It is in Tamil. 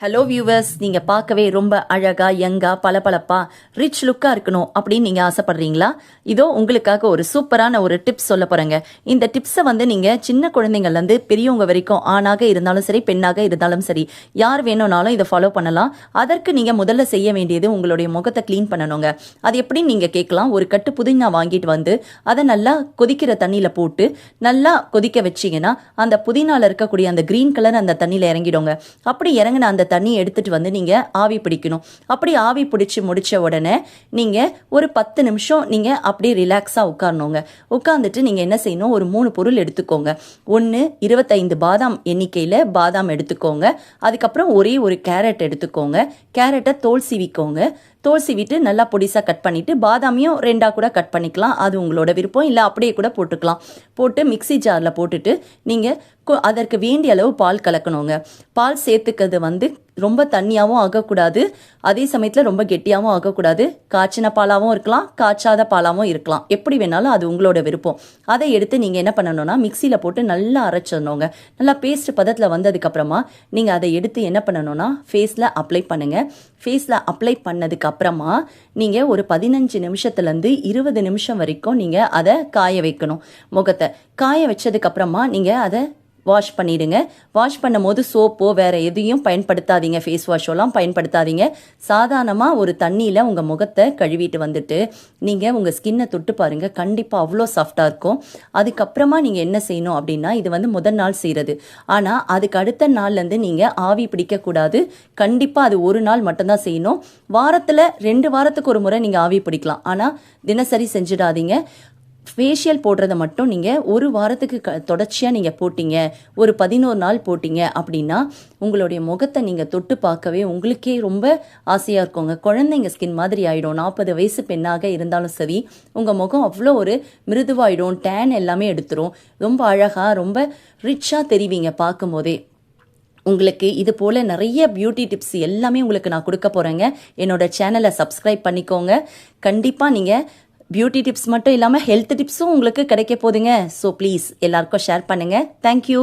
ஹலோ வியூவர்ஸ், நீங்கள் பார்க்கவே ரொம்ப அழகா யங்கா பளபளப்பா ரிச் லுக்காக இருக்கணும் அப்படின்னு நீங்கள் ஆசைப்படுறீங்களா? இதோ உங்களுக்காக ஒரு சூப்பரான ஒரு டிப்ஸ் சொல்ல போகிறேங்க. இந்த டிப்ஸை நீங்கள் சின்ன குழந்தைங்கள்லேருந்து பெரியவங்க வரைக்கும் ஆணாக இருந்தாலும் சரி பெண்ணாக இருந்தாலும் சரி யார் வேணும்னாலும் இதை ஃபாலோ பண்ணலாம். அதற்கு நீங்கள் முதல்ல செய்ய வேண்டியது உங்களுடைய முகத்தை க்ளீன் பண்ணணுங்க. அது எப்படின்னு நீங்கள் கேட்கலாம். ஒரு கட்டு புதினா வாங்கிட்டு வந்து அதை நல்லா கொதிக்கிற தண்ணியில் போட்டு நல்லா கொதிக்க வச்சிங்கன்னா அந்த புதினாவில் இருக்கக்கூடிய அந்த க்ரீன் கலர் அந்த தண்ணியில் இறங்கிடுங்க. அப்படி இறங்கின அந்த தண்ணியை எடுத்துட்டு வந்து நீங்க ஆவி பிடிக்கணும். அப்படி ஆவி பிடிச்சி முடிச்ச உடனே நீங்க ஒரு 10 நிமிஷம் நீங்க அப்படியே ரிலாக்ஸா உட்காரணுங்க. உட்கார்ந்துட்டு நீங்க என்ன செய்யணும், ஒரு 3 பொருள் எடுத்துக்கோங்க. 1 25 பாதாம் எண்ணிக்கையில் பாதாம் எடுத்துக்கோங்க. அதுக்கப்புறம் ஒரே ஒரு கேரட் எடுத்துக்கோங்க. கேரட்டை தோல் சீவிக்கோங்க. தோல் சீவிட்டு நல்லா பொடிசாக கட் பண்ணிவிட்டு பாதாமையும் 2ஆக கூட கட் பண்ணிக்கலாம். அது உங்களோட விருப்பம். இல்லை அப்படியே கூட போட்டுக்கலாம். போட்டு மிக்சி ஜாரில் போட்டுட்டு நீங்கள் அதற்கு வேண்டிய அளவு பால் கலக்கணுங்க. பால் சேர்த்துக்கிறது ரொம்ப தண்ணியாகவும் ஆகக்கூடாது, அதே சமயத்தில் ரொம்ப கெட்டியாகவும் ஆகக்கூடாது. காய்ச்சின பாலாகவும் இருக்கலாம், காய்ச்சாத பாலாகவும் இருக்கலாம். எப்படி வேணாலும் அது உங்களோட விருப்பம். அதை எடுத்து நீங்கள் என்ன பண்ணணும்னா மிக்சியில் போட்டு நல்லா அரைச்சிடணுங்க. நல்லா பேஸ்ட் பதத்தில் வந்ததுக்கப்புறமா நீங்கள் அதை எடுத்து என்ன பண்ணணும்னா ஃபேஸில் அப்ளை பண்ணுங்கள். ஃபேஸில் அப்ளை பண்ணதுக்கு அப்புறமா நீங்கள் ஒரு 15 நிமிஷத்துலேருந்து 20 நிமிஷம் வரைக்கும் நீங்கள் அதை காய வைக்கணும். முகத்தை காய வச்சதுக்கப்புறமா நீங்கள் அதை வாஷ் பண்ணிவிடுங்க. வாஷ் பண்ணும் போது சோப்போ வேறு எதையும் பயன்படுத்தாதீங்க, ஃபேஸ் வாஷோலாம் பயன்படுத்தாதீங்க. சாதாரணமாக ஒரு தண்ணியில் உங்கள் முகத்தை கழுவிட்டு வந்துட்டு நீங்கள் உங்கள் ஸ்கின்னை தொட்டு பாருங்கள், கண்டிப்பாக அவ்வளோ சாஃப்டாக இருக்கும். அதுக்கப்புறமா நீங்கள் என்ன செய்யணும் அப்படின்னா, இது முதல் நாள் செய்கிறது. ஆனால் அதுக்கு அடுத்த நாள்லேருந்து நீங்கள் ஆவி பிடிக்கக்கூடாது. கண்டிப்பாக அது ஒரு நாள் மட்டும்தான் செய்யணும். வாரத்தில் 2 வாரத்துக்கு ஒரு முறை நீங்கள் ஆவி பிடிக்கலாம். ஆனால் தினசரி செஞ்சிடாதீங்க. ஃபேஷியல் போடுறத மட்டும் நீங்கள் ஒரு வாரத்துக்கு தொடர்ச்சியாக நீங்கள் போட்டிங்க, ஒரு 11 நாள் போட்டிங்க அப்படின்னா உங்களுடைய முகத்தை நீங்கள் தொட்டு பார்க்கவே உங்களுக்கே ரொம்ப ஆசையாக இருக்குங்க. குழந்தைங்க ஸ்கின் மாதிரி ஆகிடும். 40 வயசு பெண்ணாக இருந்தாலும் சரி உங்கள் முகம் அவ்வளோ ஒரு மிருதுவாயிடும். டேன் எல்லாமே எடுத்துரும். ரொம்ப அழகாக ரொம்ப ரிச்சாக தெரிவிங்க பார்க்கும்போதே. உங்களுக்கு இது போல் நிறைய பியூட்டி டிப்ஸ் எல்லாமே உங்களுக்கு நான் கொடுக்க போகிறேங்க. என்னோட சேனலை சப்ஸ்கிரைப் பண்ணிக்கோங்க. கண்டிப்பாக நீங்கள் பியூட்டி டிப்ஸ் மட்டும் இல்லாமல் ஹெல்த் டிப்ஸும் உங்களுக்கு கிடைக்க போகுதுங்க. ஸோ ப்ளீஸ் எல்லாருக்கும் ஷேர் பண்ணுங்கள். தேங்க்யூ.